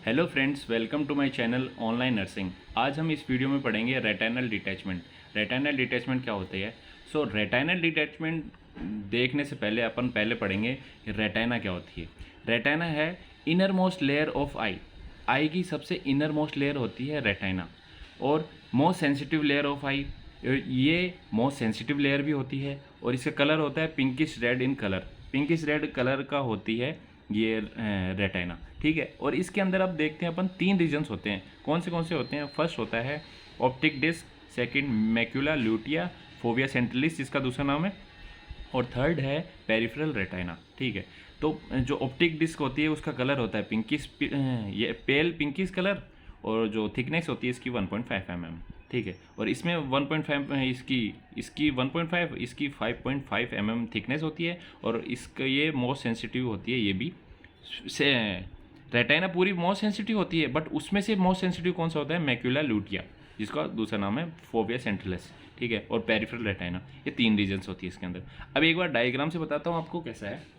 Hello friends, welcome to my channel online nursing. आज हम इस वीडियो में पढ़ेंगे रेटाइनल डिटैचमेंट। रेटाइनल डिटैचमेंट क्या होती है? रेटाइनल डिटैचमेंट देखने से पहले अपन पढ़ेंगे रेटाइना क्या होती है। रेटाइना है इनर मोस्ट लेयर ऑफ आई। आई की सबसे इनर मोस्ट लेयर होती है रेटाइना, और मोस्ट सेंसिटिव लेयर ऑफ आई, ये मोस्ट सेंसिटिव लेयर भी होती है, और इसका कलर होता है pinkish red in colour. Pinkish red colour का होती है ये रेटाइना, ठीक है। और इसके अंदर अब देखते हैं अपन तीन रीजन्स होते हैं। कौन से होते हैं? फर्स्ट होता है optic disc, second macula lutea fovea centralis जिसका दूसरा नाम है, और थर्ड है पेरिफेरल रेटाइना, ठीक है। तो जो ऑप्टिक डिस्क होती है उसका कलर होता है पिंकिश, ये पेल पिंकिश कलर, और जो थिकनेस होती है इसकी 1.5 mm, ठीक है। और इसमें 1.5 इसकी 1.5, इसकी 5.5 mm थिकनेस होती है, और इसका ये मोस्ट सेंसिटिव होती है। ये भी से रेटाइना पूरी मोस्ट सेंसिटिव होती है, बट उसमें से मोस्ट सेंसिटिव कौन सा होता है? मैक्यूला ल्यूटिया जिसका दूसरा नाम है फोविया सेंट्रलिस, ठीक है, और पेरिफेरल रेटाइना। ये तीन रीजन्स होती है इसके अंदर। अब एक बार डायग्राम से बताता हूँ आपको कैसा है।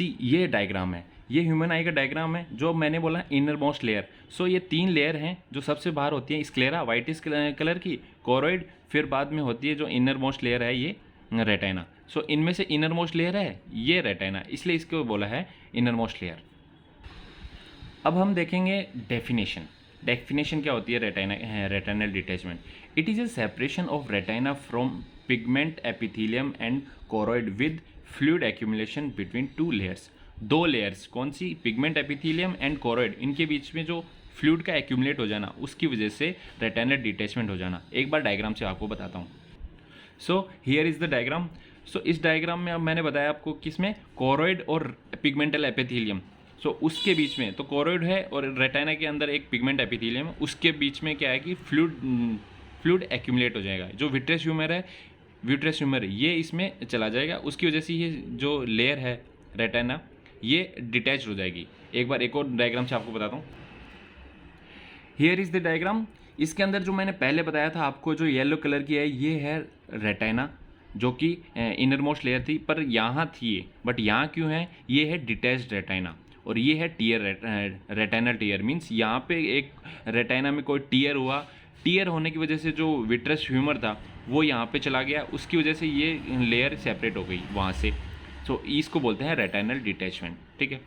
ये डायग्राम है, ये ह्यूमन आई का डायग्राम है। जो मैंने बोला इनर मोस्ट लेयर, ये तीन लेयर हैं जो सबसे बाहर होती है स्क्लेरा वाइटिस कलर की, कोरोइड, फिर बाद में होती है जो इनर मोस्ट लेयर है ये रेटाइना। इनमें से इनर मोस्ट लेयर है ये रेटाइना, इसलिए इसको बोला है इनर मोस्ट लेयर। अब हम देखेंगे डेफिनेशन। डेफिनेशन क्या होती है retinal detachment? It is a separation of retina from pigment epithelium and choroid with fluid accumulation between two layers. दो लेयर्स कौन सी? पिगमेंट एपिथेलियम एंड कोरोइड, इनके बीच में जो फ्लूइड का एक्यूमुलेट हो जाना, उसकी वजह से रेटाइनल डिटैचमेंट हो जाना। एक बार डायग्राम से आपको बताता हूँ। Here is the diagram. इस डायग्राम में अब मैंने बताया आपको किसमें, कोरोइड और पिगमेंटल एपिथेलियम। उसके बीच में तो कोरोइड है, और रेटाइना के अंदर एक पिगमेंट एपिथेलियम है। उसके बीच में क्या है कि फ्लूइड एक्यूमुलेट हो जाएगा। जो विट्रेस ह्यूमर ये इसमें चला जाएगा, उसकी वजह से ये जो लेयर है रेटाइना ये डिटैच हो जाएगी। एक बार एक और डायग्राम से आपको बताता हूँ। Here is the diagram. इसके अंदर जो मैंने पहले बताया था आपको, जो येलो कलर की है ये है रेटाइना, जो कि इनर मोस्ट लेयर थी, पर यहाँ थी ये, बट यहाँ क्यों है? ये है डिटैच्ड रेटाइना, और ये है टीयर रेटाइनल टीयर। मीन्स यहाँ पे एक रेटाइना में कोई टीयर हुआ, टीयर होने की वजह से जो विट्रस ह्यूमर था वो यहाँ पे चला गया, उसकी वजह से ये लेयर सेपरेट हो गई वहाँ से। इसको बोलते हैं रेटाइनल डिटैचमेंट, ठीक है।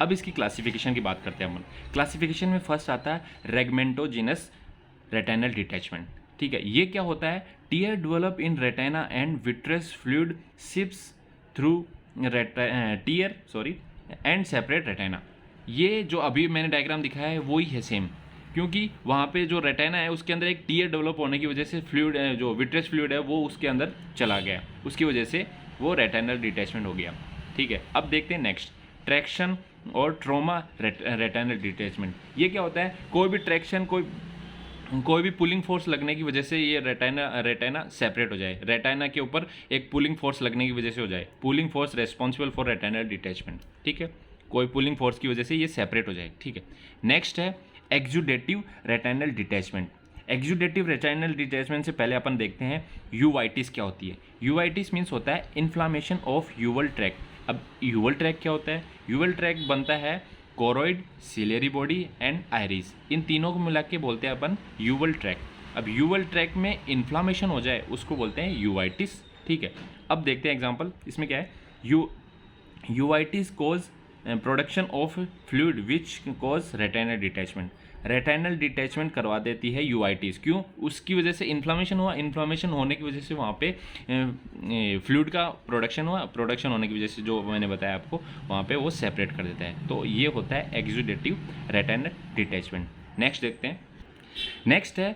अब इसकी क्लासिफिकेशन की बात करते हैं हम। क्लासिफिकेशन में फर्स्ट आता है रेगमेंटोजिनस रेटाइनल डिटैचमेंट, ठीक है। ये क्या होता है? Tear develop in retina and vitreous fluid seeps through tear and separate retina. ये जो अभी मैंने डायग्राम दिखाया है वही है सेम, क्योंकि वहाँ पे जो रेटाइना है उसके अंदर एक टीयर डेवलप होने की वजह से फ्लूइड जो विट्रस फ्लूइड है वो उसके अंदर चला गया, उसकी वजह से वो रेटाइनल डिटैचमेंट हो गया, ठीक है। अब देखते हैं नेक्स्ट, ट्रैक्शन और ट्रोमा रेटाइनल डिटैचमेंट। ये क्या होता है? कोई भी ट्रैक्शन, कोई भी पुलिंग फोर्स लगने की वजह से ये रेटाइना सेपरेट हो जाए। रेटाइना के ऊपर एक पुलिंग फोर्स लगने की वजह से हो जाए, pulling force responsible for retinal detachment, ठीक है। कोई पुलिंग फोर्स की वजह से ये सेपरेट हो जाए, ठीक है। नेक्स्ट है एक्जुडेटिव रेटाइनल डिटैचमेंट। एक्जुडेटिव रेटाइनल डिटैचमेंट से पहले अपन देखते हैं यूवाइटिस क्या होती है। यूवाइटिस मीन्स होता है इन्फ्लामेशन ऑफ यूवल ट्रैक्ट। अब यूवल ट्रैक्ट क्या होता है? यूवल ट्रैक्ट बनता है choroid, ciliary body and iris, इन तीनों को मिला के बोलते हैं अपन यूवल ट्रैक्ट। अब यूवल ट्रैक्ट में इन्फ्लामेशन हो जाए उसको बोलते हैं यूवाइटिस, ठीक है। अब देखते हैं एग्जांपल, इसमें क्या है? Uveitis cause production of fluid which cause retinal detachment. Retinal detachment करवा देती है यूआईटीज। क्यों? उसकी वजह से इन्फ्लामेशन हुआ, इन्फ्लामेशन होने की वजह से वहाँ पे फ्लूइड का प्रोडक्शन हुआ, प्रोडक्शन होने की वजह से जो मैंने बताया आपको वहाँ पे वो सेपरेट कर देता है। तो ये होता है एक्जुडेटिव रेटाइनल डिटैचमेंट। नेक्स्ट देखते हैं। नेक्स्ट है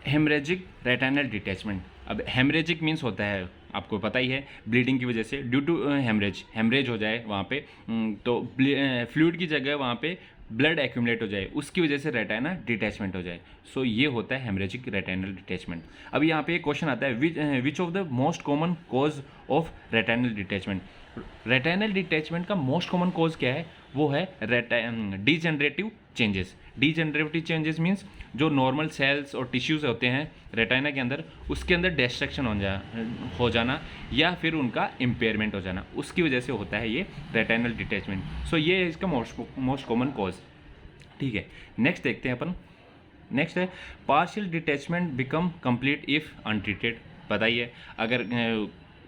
हेमरेजिक रेटाइनल डिटैचमेंट। अब हेमरेजिक मीन्स होता है, आपको पता ही है, ब्लीडिंग की वजह से ड्यू टू हेमरेज हो जाए वहाँ पे, तो फ्लूइड की जगह वहाँ पे ब्लड एक्यूमुलेट हो जाए, उसकी वजह से रेटाइना डिटैचमेंट हो जाए। ये होता है हेमरेजिक रेटाइनल डिटैचमेंट। अब यहाँ पे एक क्वेश्चन आता है, which of the most common cause of retinal detachment. Retinal detachment का मोस्ट कॉमन कॉज क्या है? वो है degenerative changes. Degenerative changes means जो नॉर्मल सेल्स और टिश्यूज़ होते हैं रेटाइना के अंदर, उसके अंदर डिस्ट्रक्शन हो जाना या फिर उनका इम्पेयरमेंट हो जाना, उसकी वजह से होता है ये रेटाइनल डिटैचमेंट। सो ये है इसका मोस्ट कॉमन कॉज। ठीक है, नेक्स्ट देखते हैं अपन। नेक्स्ट है partial detachment become complete if untreated. बताइए, अगर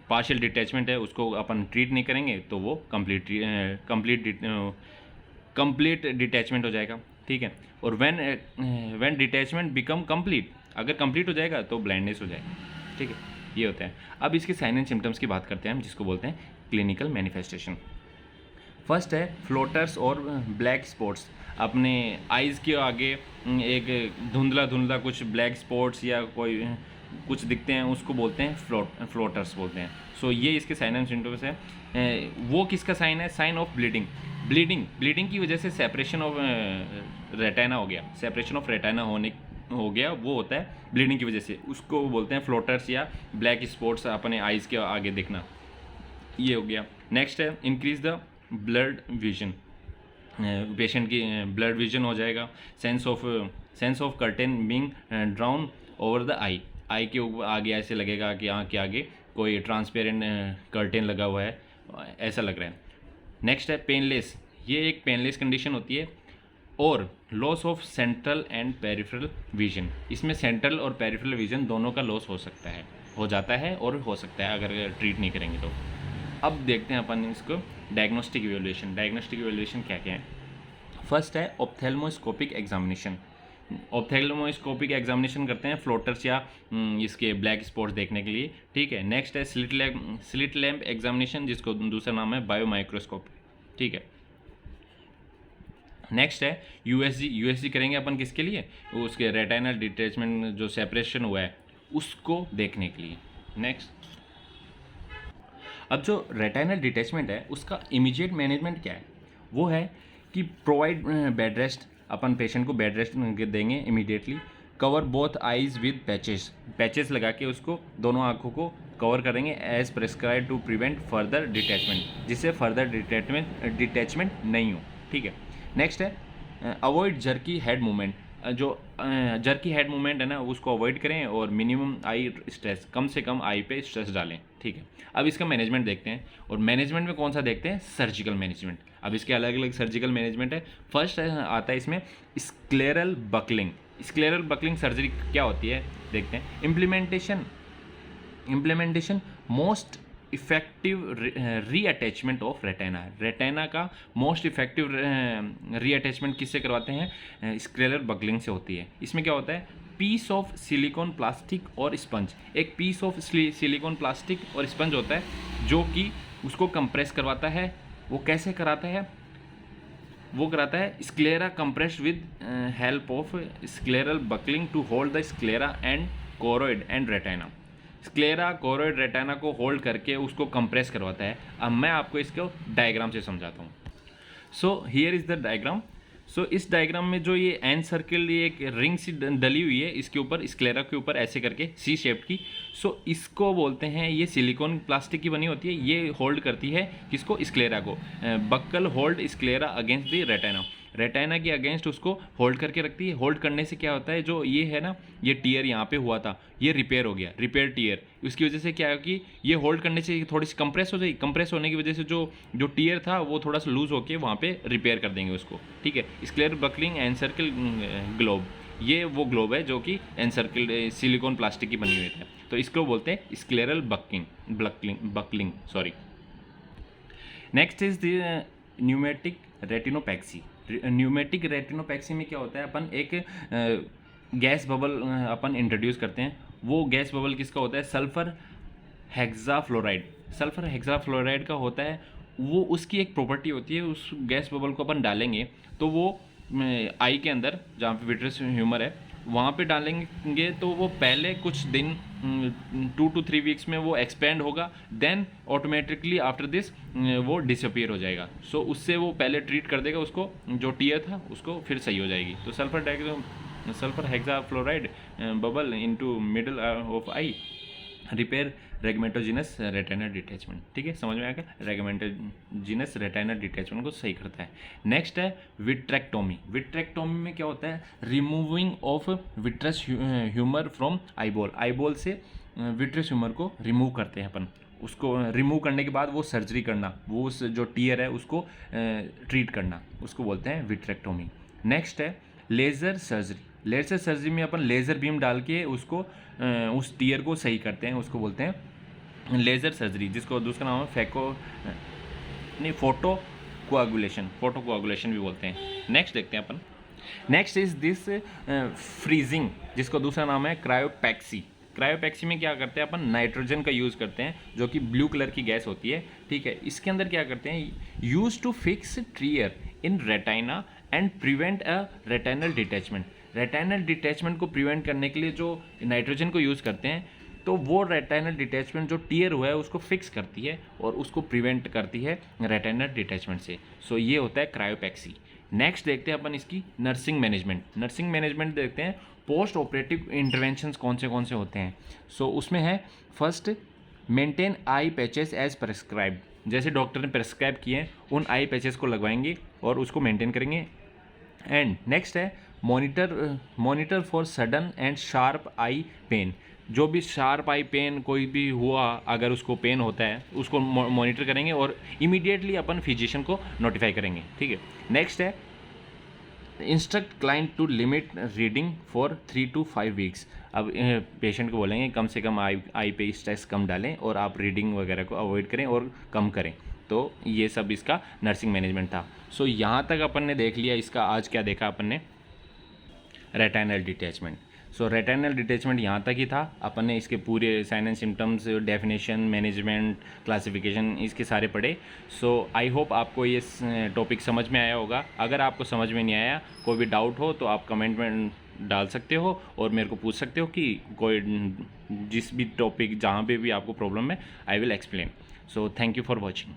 पार्शियल डिटैचमेंट है उसको अपन ट्रीट नहीं करेंगे तो वो कंप्लीट डिटैचमेंट हो जाएगा। ठीक है, और व्हेन डिटैचमेंट बिकम कंप्लीट, अगर कंप्लीट हो जाएगा तो ब्लाइंडनेस हो जाएगा। ठीक है, ये होता है। अब इसके साइन एंड सिम्टम्स की बात करते हैं हम, जिसको बोलते हैं क्लिनिकल मैनिफेस्टेशन। फर्स्ट है फ्लोटर्स और ब्लैक स्पॉट्स। अपने आइज़ के आगे एक धुंधला धुंधला कुछ ब्लैक स्पॉट्स या कोई कुछ दिखते हैं, उसको बोलते हैं फ्लोटर्स बोलते हैं। सो ये इसके साइन एंड सिम्टम्स है। वो किसका साइन है? साइन ऑफ ब्लीडिंग की वजह से सेपरेशन ऑफ रेटाइना हो गया, सेपरेशन ऑफ रेटाइना हो गया, वो होता है ब्लीडिंग की वजह से, उसको बोलते हैं फ्लोटर्स या ब्लैक स्पॉट्स अपने आइज़ के आगे दिखना, ये हो गया। नेक्स्ट है increase the blurred vision. Patient की ब्लड विजन हो जाएगा। Sense of curtain being drawn over the eye के ऊपर आगे ऐसे लगेगा कि आँख के आगे कोई ट्रांसपेरेंट कर्टेन लगा हुआ है, ऐसा लग रहा है। नेक्स्ट है पेनलेस। ये एक पेनलेस कंडीशन होती है। और loss of central and peripheral vision. इसमें सेंट्रल और पेरिफेरल विजन दोनों का लॉस हो सकता है, हो जाता है और हो सकता है अगर ट्रीट नहीं करेंगे तो। अब देखते हैं अपन इसको डायग्नोस्टिक इवैल्यूएशन। डायग्नोस्टिक इवैल्यूएशन क्या क्या है? फर्स्ट है ऑप्थेल्मोस्कोपिक एग्जामिनेशन। ऑप्थेल्मोस्कोपिक एग्जामिनेशन करते हैं फ्लोटर्स या इसके ब्लैक स्पॉट्स देखने के लिए। ठीक है, नेक्स्ट है स्लिट लैम्प एग्जामिनेशन, जिसको दूसरा नाम है बायोमाइक्रोस्कोप। ठीक है, नेक्स्ट है यूएसजी करेंगे अपन किसके लिए? उसके रेटाइनल डिटैचमेंट जो सेपरेशन हुआ है उसको देखने के लिए। नेक्स्ट, अब जो रेटाइनल डिटैचमेंट है उसका इमीडिएट मैनेजमेंट क्या है? वो है कि प्रोवाइड बेड रेस्ट। अपन पेशेंट को बेड रेस्ट देंगे immediately. Cover both eyes with patches लगा के उसको दोनों आँखों को कवर करेंगे as prescribe to prevent further detachment, जिससे फर्दर डिटैचमेंट नहीं हो। ठीक है, नेक्स्ट है अवॉइड जर्की हेड मूवमेंट। जो जर्की हेड मूवमेंट है ना, उसको अवॉइड करें और मिनिमम आई स्ट्रेस, कम से कम आई पे स्ट्रेस डालें। ठीक है, अब इसका मैनेजमेंट देखते हैं। और मैनेजमेंट में कौन सा देखते हैं? Surgical management. अब इसके अलग अलग सर्जिकल मैनेजमेंट है। फर्स्ट आता है इसमें scleral buckling. Scleral buckling surgery क्या होती है देखते हैं। Implementation most effective reattachment of retina का मोस्ट इफेक्टिव रीअटैचमेंट किससे करवाते हैं? स्क्लेरल बकलिंग से होती है। इसमें क्या होता है? पीस ऑफ सिलिकॉन प्लास्टिक और स्पंज। एक पीस ऑफ सिलिकॉन प्लास्टिक और स्पंज होता है जो कि उसको कंप्रेस करवाता है। वो कैसे कराता है? वो कराता है sclera compressed with help of scleral buckling to hold the sclera and choroid and retina. Sclera choroid retina को होल्ड करके उसको कंप्रेस करवाता है। अब मैं आपको इसको डायग्राम से समझाता हूँ। So here is the diagram. So इस डायग्राम में जो ये एन सर्किल, ये एक रिंग सी डली हुई है, इसके ऊपर स्क्लेरा के ऊपर ऐसे करके सी शेप की। सो इसको बोलते हैं, ये सिलिकॉन प्लास्टिक की बनी होती है, ये होल्ड करती है किसको? स्क्लेरा को। Buckle hold sclera against the retina. Retina के अगेंस्ट उसको होल्ड करके रखती है। होल्ड करने से क्या होता है, जो ये है ना, ये टीयर यहाँ पे हुआ था, ये रिपेयर हो गया, रिपेयर टीयर। उसकी वजह से क्या है कि ये होल्ड करने से थोड़ी सी कंप्रेस हो जाएगी। कंप्रेस होने की वजह से जो टीयर था वो थोड़ा सा लूज होके वहाँ पे रिपेयर कर देंगे उसको। ठीक है, स्क्लेरल बकलिंग एनसर्कल ग्लोब, ये वो ग्लोब है जो कि एनसर्कल सिलिकॉन प्लास्टिक की बनी हुई है। तो इसको बोलते हैं scleral buckling sorry. Next is the pneumatic retinopexy. Pneumatic retinopexy में क्या होता है? अपन एक गैस बबल अपन इंट्रोड्यूस करते हैं। वो गैस बबल किसका होता है? Sulphur hexafluoride. सल्फर हेक्साफ्लोराइड का होता है। वो उसकी एक प्रॉपर्टी होती है, उस गैस बबल को अपन डालेंगे तो वो आई के अंदर जहाँ पे विट्रस ह्यूमर है वहाँ पे डालेंगे तो वो पहले कुछ दिन 2 to 3 वीक्स में वो एक्सपेंड होगा, देन ऑटोमेटिकली आफ्टर दिस वो डिसअपीयर हो जाएगा। सो उससे वो पहले ट्रीट कर देगा उसको, जो टीयर था उसको, फिर सही हो जाएगी। तो sulphur hexafluoride bubble into middle of eye repair rhegmatogenous retinal detachment. ठीक है, समझ में आ गया, रेगमेटोजिनस रेटाइनल डिटैचमेंट को सही करता है। नेक्स्ट है विट्रेक्टोमी। विट्रेक्टोमी में क्या होता है, removing of vitreous humour from eyeball. Eyeball से विट्रस ह्यूमर को रिमूव करते हैं अपन, उसको रिमूव करने के बाद वो सर्जरी करना, वो उस जो टीयर है उसको ट्रीट करना, उसको बोलते हैं विट्रेक्टोमी। नेक्स्ट है लेज़र सर्जरी। लेज़र सर्जरी में अपन लेज़र बीम डाल के उसको उस टीयर को सही करते हैं, उसको बोलते हैं लेज़र सर्जरी, जिसको दूसरा नाम है फोटो कोआगुलेशन भी बोलते हैं। नेक्स्ट देखते हैं अपन, नेक्स्ट इज दिस फ्रीजिंग, जिसको दूसरा नाम है क्रायोपैक्सी। क्रायोपैक्सी में क्या करते हैं अपन, नाइट्रोजन का यूज़ करते हैं, जो कि ब्लू कलर की गैस होती है। ठीक है, इसके अंदर क्या करते हैं, use to fix tear in retina and prevent a retinal detachment. Retinal detachment को प्रिवेंट करने के लिए जो नाइट्रोजन को यूज़ करते हैं, तो वो रेटाइनल डिटैचमेंट जो टीयर हुआ है उसको फिक्स करती है और उसको प्रिवेंट करती है रेटाइनल डिटैचमेंट से। सो ये होता है क्रायोपैक्सी। नेक्स्ट देखते हैं अपन इसकी नर्सिंग मैनेजमेंट। नर्सिंग मैनेजमेंट देखते हैं पोस्ट ऑपरेटिव इंटरवेंशंस कौन से होते हैं। सो उसमें है first, maintain eye patches as prescribed. जैसे डॉक्टर ने प्रेस्क्राइब किए उन आई पैचेस को लगवाएंगे और उसको मेंटेन करेंगे। एंड नेक्स्ट है monitor for sudden and sharp eye pain. जो भी शार्प आई पेन कोई भी हुआ, अगर उसको पेन होता है उसको मॉनिटर करेंगे और इमीडिएटली अपन फिजिशियन को नोटिफाई करेंगे। ठीक है, नेक्स्ट है instruct client to limit reading for 3 to 5 weeks. अब पेशेंट को बोलेंगे कम से कम आई पे स्ट्रेस कम डालें और आप रीडिंग वगैरह को अवॉइड करें और कम करें। तो ये सब इसका नर्सिंग मैनेजमेंट था। सो यहाँ तक अपन ने देख लिया इसका, आज क्या देखा अपन ने, retinal detachment. So retinal detachment यहाँ तक ही था। अपन ने इसके पूरे sign and symptoms, definition, management, classification, इसके सारे पढ़े। सो आई होप आपको ये टॉपिक समझ में आया होगा। अगर आपको समझ में नहीं आया, कोई भी डाउट हो तो आप कमेंट में डाल सकते हो और मेरे को पूछ सकते हो कि कोई जिस भी टॉपिक जहाँ पे भी आपको प्रॉब्लम है, I will explain. So thank you for watching.